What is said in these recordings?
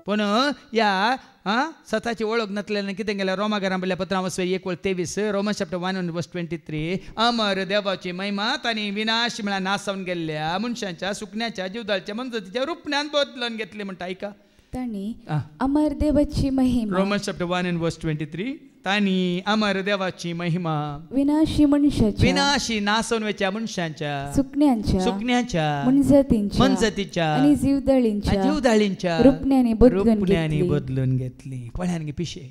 पण या स्वतःची ओळख नसल्याने कितें गेल्या रोमाकारां बरयल्या पत्रावस्वे 1:23 रोमन्स चॅप्टर 1:23 अमर देवाची महिमा तांणी विनाश म्हळ्यार नासावन गेल्ल्या मनशांच्या सुकण्याच्या जीवदाळच्या मनजतीच्या रुपण्यान बदलून घेतली म्हणटा ऐका तांणी अमर देवाची महिमा रोमन्स चॅप्टर 1:23 तांणी अमर देवाची महिमा विनाशी मनशाच्या विनाशी नासवण्याच्या मनशांच्या सुकण्याच्या मनजतीच्या आणि जीवदाळींच्या रुपण्याने बदलून घेतली पळ्यान पिशे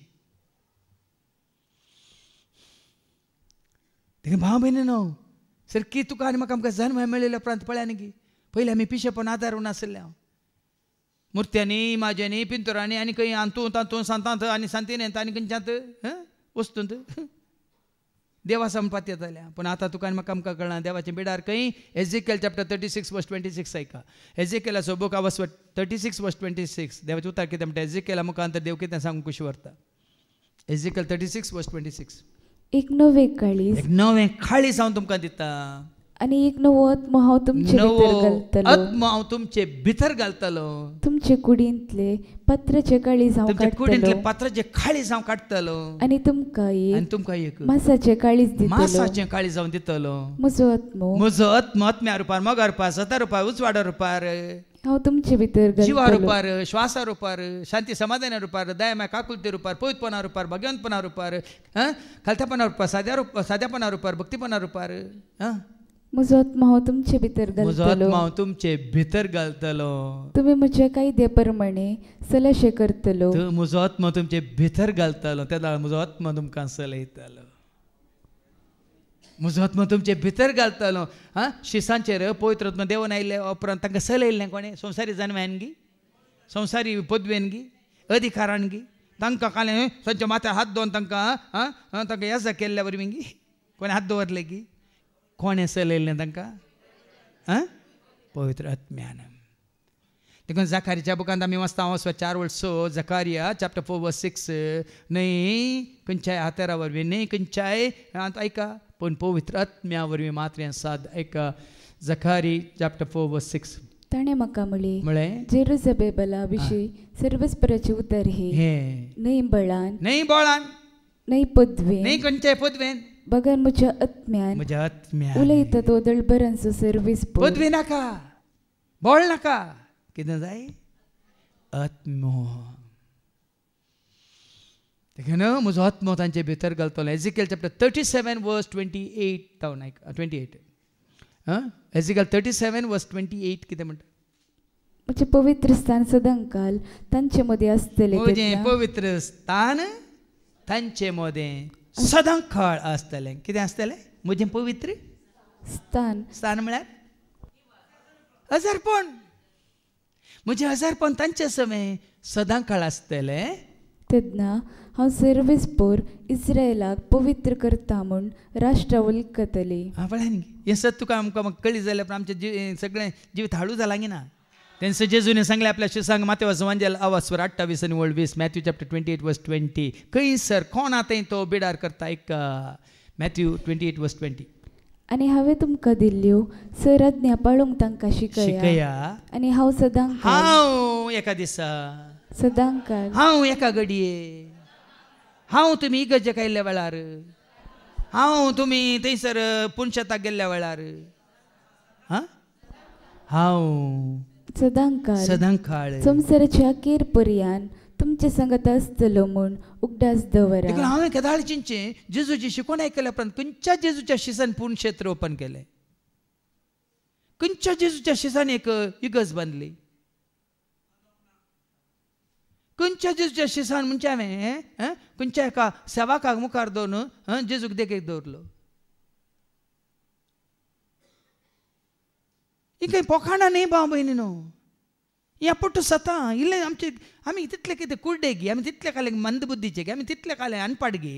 भाव भयणीनो सारकी तुका आनी म्हाका आमकां जन्म मेळिल्ल्या उपरांत पळ्यान गी पयलीं आमी पिशेपण आदारून आसल्या मुर्त्यांनी माज्यांनी पिंतुरांनी आनी खंय आंतू तांतू सांतांत आनी सांतीन आनी खंयच्यात वस्तूंत देव आसा म्हण पातयेत जाल्या पूण आतां तुका आनी म्हाका आमकां कळना देवाचें बिडार खंय एझेकिएल चॅप्टर 36:26 ऐका एझेकिएलाचो बूक आवाज 36:26 देवाचें उतर कितें म्हणटा एझेकिएला मुखांतर देव कितें सांगून कशी व्हरता एझेकिएल 36:26 एक नवे काळीज हांव तुमकां दिता आणि एक नवो आत्मो हांव तुमचे भितर घालतलो तुमचे कुडींतले पत्राचे काळीज हांव काडटलो आणि तुमकां एक मासाचे काळीज हांव दितलो म्हजो आत्मो आत्म्या रुपार मोगा रुपार सता रुपार उजवाडा रुपार हांव तुमचे भितर जिवा रुपार श्वासा रुपार शांती समाधाना रुपार दया काकुलते रुपार पवित्रपणा रुपार भगवंतपणा रुपार खालत्यापणा रुपार साद्यापणा रुपार भक्तीपणा रुपार म्हजो आत्मा हांव तुमचे भितर घालतलो तुमी म्हज्या कायद्या प्रमाणे सलाशे करतलो म्हजो आत्मा तुमचे भितर घालतलो त्या म्हजो आत्मा तुमकां चलयतलो म्हजो आत्मा तुमचे भितर घालतलो शिसांचेर पवित्र आत्मा देवन आयिल्ले उपरांत तांकां चलयल्लें कोणें संवसारी जन्म्यान गी संवसारी पदवेन गी अधिकारान गी तांकां कालें तांच्या माथ्यार हात दवरून तांकां येजा केल्ल्या वरवीं गी कोणें हात दवरले गी कोणें चलयल्लें तांकां पवित्र आत्म्यान देखून जकारियाच्या बुकांत आमी वाचता 4:6 जकारिया चॅप्टर 4:6 न्हय खंयच्याय हातेरा वरवीं न्हय खंयच्याय ऐका पूण पवित्र आत्म्या वरवीं मात्र हें साद ऐका जकारी चॅप्टर 4:6 ताणें म्हाका म्हळें जेरुसलेमा विशीं सर्वस्पराचें उतर हे न्हय बळान न्हय पदवेन न्हय खंयच्याय पदवेन बघन म्हज्या आत्म्यान उलयता तो दळबरांचो सर्वीस पदवी नाका बोळ नाका कितें जाय आत्मो देखून म्हजो आत्मो तांचे भितर घालतलो एझेकिएल चॅप्टर 37:28 एझेकिएल 37:28 कितें म्हणटा म्हजें पवित्र स्थान सदांकाल तांचे मदें आसतलें म्हजें पवित्र स्थान तांचे मदें सदांकाळ आसतलें कितें आसतलें म्हजें पवित्र स्थान म्हळ्यार हजारपण म्हजें हजारपण तांचे समय सदांकाळ आसतलें तेन्ना हांव सर्वेस्पोर इस्रायलाक पवित्र करता म्हूण राष्ट्र वळखतली पळय हें सत तुका आमकां कळ्ळी जाल्यार आमचें सगळें जिवीत हाळू जालां की ना तेन्ना जेजूने सांगलें आपल्या शिसांक माथेवाचो वांजेल आवाज 28 आनी 20 मॅथ्यू चॅप्टर 28:20 खंयसर कोण आतां तो बिडार करता एक मॅथ्यू 28:20 आनी हांवें तुमकां दिल्ल्यो आज्ञा पाळूंक तांकां शिकया आनी हांव एका दिसा सदांकाळ हांव एका घडये हांव तुमी इगर्जेक आयिल्ल्या वेळार हांव तुमी थंयसर पुणशेताक गेल्ल्या वेळार हांव सदांकाळ संवसाराच्या अखेर पर्यंत तुमचे संगत आसतलो म्हूण उगडास दवरा हांवें केदाळ चिंचे जेजूची शिकवण आयकल्या उपरांत खंयच्या जेजूच्या शिसान पूर्ण क्षेत्र ओपन केलें खंयच्या जेजूच्या शिसान एक इगर्ज बांदली खंयच्या जेजूच्या शिसान म्हणजे हांवें खंयच्या एका सेवाकाक मुखार दवरून जेजूक देखेक दवरलो ही काही पोखाणा न्ही भाव भयणीनो ह्या पुट्ट सता इल्ले आमचे आमी तितले कितें कुर्डे गे आमी तितले काले मंदबुद्धीचे गे आमी तितले काले अनपड गे